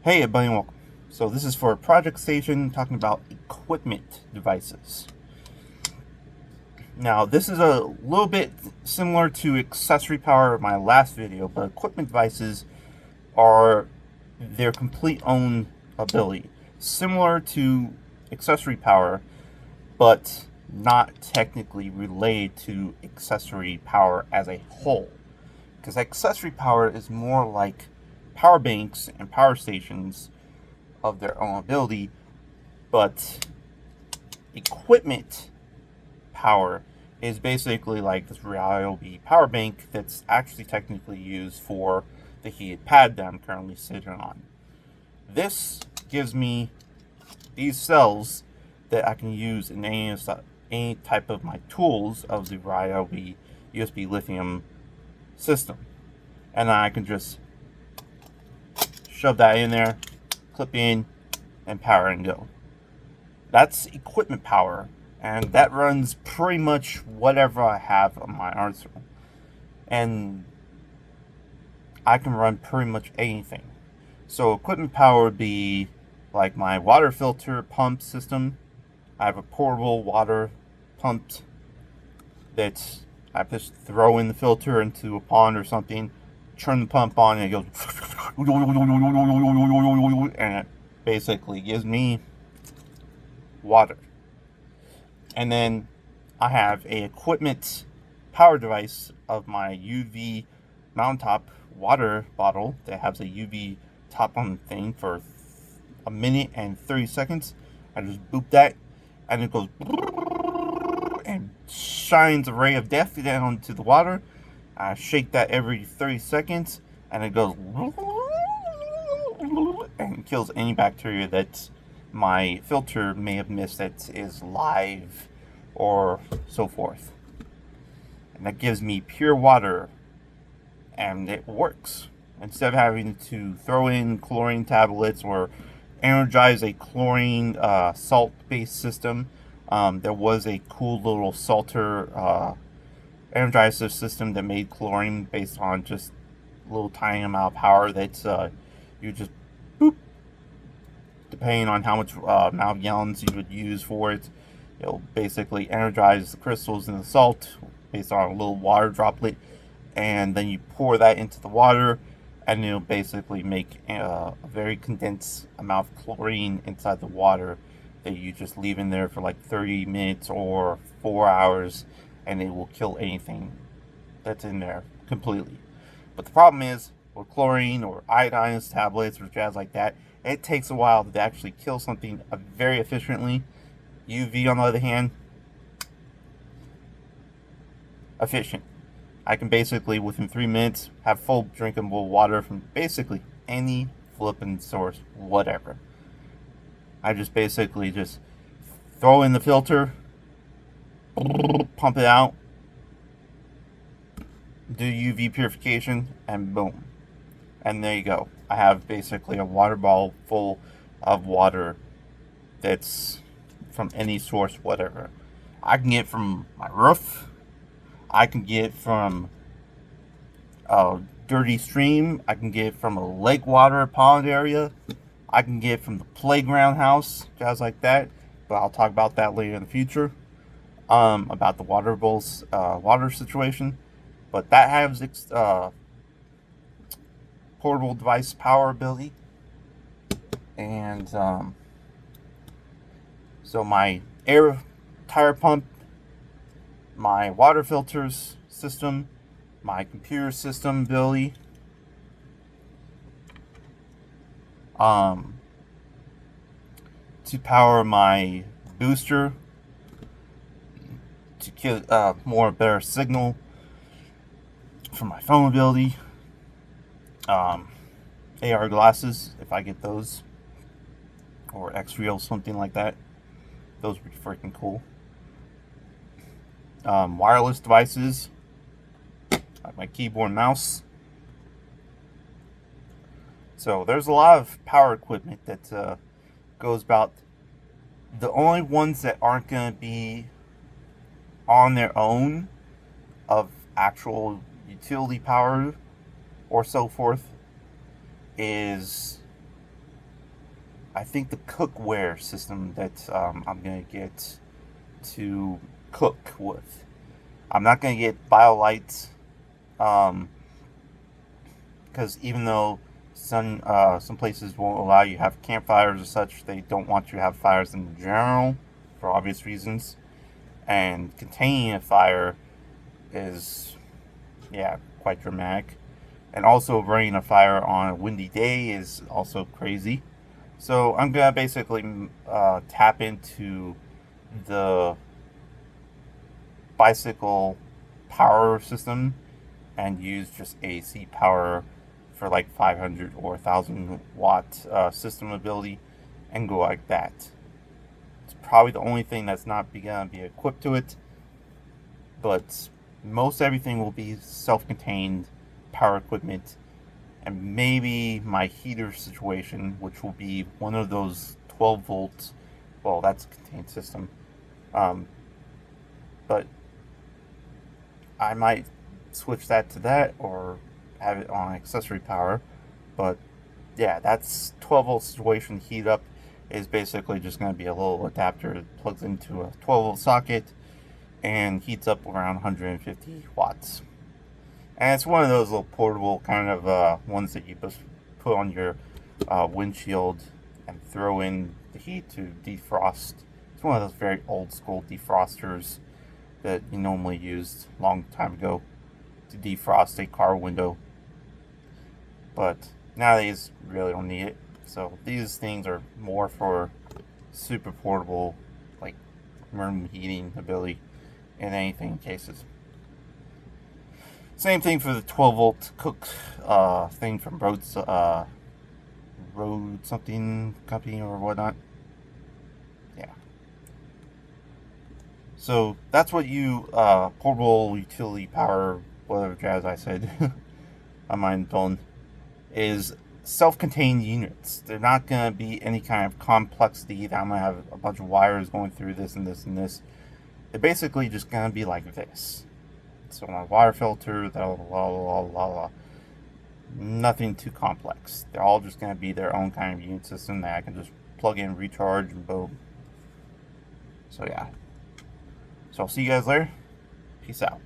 Hey everybody, welcome. So this is for a project station talking about equipment devices. Now this is a little bit similar to accessory power of my last video, but equipment devices are their complete own ability. Similar to accessory power, but not technically related to accessory power as a whole. Because accessory power is more like power banks and power stations of their own ability, but equipment power is basically like this Ryobi power bank that's actually technically used for the heated pad that I'm currently sitting on. This gives me these cells that I can use in any type of my tools of the Ryobi USB lithium system. And I can just shove that in there, clip in, and power and go. That's equipment power, and that runs pretty much whatever I have on my arsenal. And I can run pretty much anything. So equipment power would be like my water filter pump system. I have a portable water pump that I just throw in the filter into a pond or something, turn the pump on, and it goes, and it basically gives me water. And then I have a equipment power device of my UV mountaintop water bottle that has a UV top on the thing for a minute and 30 seconds. I just boop that, and it goes and shines a ray of death down to the water. I shake that every 30 seconds, and it goes and kills any bacteria that my filter may have missed that is live or so forth. And that gives me pure water, and it works. Instead of having to throw in chlorine tablets or energize a chlorine salt-based system, there was a cool little salter energizer system that made chlorine based on just a little tiny amount of power that you just boop, depending on how much amount of gallons you would use for it. It'll basically energize the crystals in the salt based on a little water droplet, and then you pour that into the water, and it'll basically make a very condensed amount of chlorine inside the water that you just leave in there for like 30 minutes or 4 hours, and it will kill anything that's in there completely. But the problem is, with chlorine or iodine tablets or jazz like that, it takes a while to actually kill something very efficiently. UV, on the other hand, efficient. I can basically, within 3 minutes, have full drinkable water from basically any flippin' source, whatever. I just basically just throw in the filter, pump it out, do UV purification, and boom. And there you go. I have basically a water bottle full of water that's from any source, whatever. I can get from my roof. I can get from a dirty stream. I can get from a lake water pond area. I can get from the playground house, guys like that. But I'll talk about that later in the future. About the water bowls, water situation. But that has portable device power ability. And so my air tire pump, my water filters system, my computer system ability, to power my booster to get more better signal for my phone ability, AR glasses if I get those, or X-Real, something like that. Those would be freaking cool. Wireless devices like my keyboard and mouse. So there's a lot of power equipment that goes about. The only ones that aren't going to be on their own of actual utility power or so forth is I think the cookware system that I'm gonna get to cook with. I'm not gonna get BioLights, because even though some places won't allow you to have campfires or such, they don't want you to have fires in general for obvious reasons. And containing a fire is, yeah, quite dramatic. And also burning a fire on a windy day is also crazy. So I'm gonna basically tap into the bicycle power system and use just AC power for like 500 or 1000 watt system ability and go like that. It's probably the only thing that's not gonna be equipped to it, but most everything will be self-contained power equipment, and maybe my heater situation, which will be one of those 12 volt. Well, that's a contained system, but I might switch that to that or have it on accessory power. But yeah, that's 12 volt situation. Heat up is basically just going to be a little adapter that plugs into a 12 volt socket and heats up around 150 watts. And it's one of those little portable kind of ones that you just put on your windshield and throw in the heat to defrost. It's one of those very old school defrosters that you normally used a long time ago to defrost a car window. But nowadays, really don't need it. So these things are more for super portable, like room heating ability in anything cases. Same thing for the 12 volt cook thing from Road something company or whatnot. Yeah. So that's what you portable utility power, whatever jazz I said, on my phone, is self-contained units. They're not going to be any kind of complexity that I'm going to have a bunch of wires going through this and this and this. They're basically just going to be like this. So my water filter, nothing too complex. They're all just going to be their own kind of unit system that I can just plug in, recharge, and boom. So yeah. So I'll see you guys later. Peace out.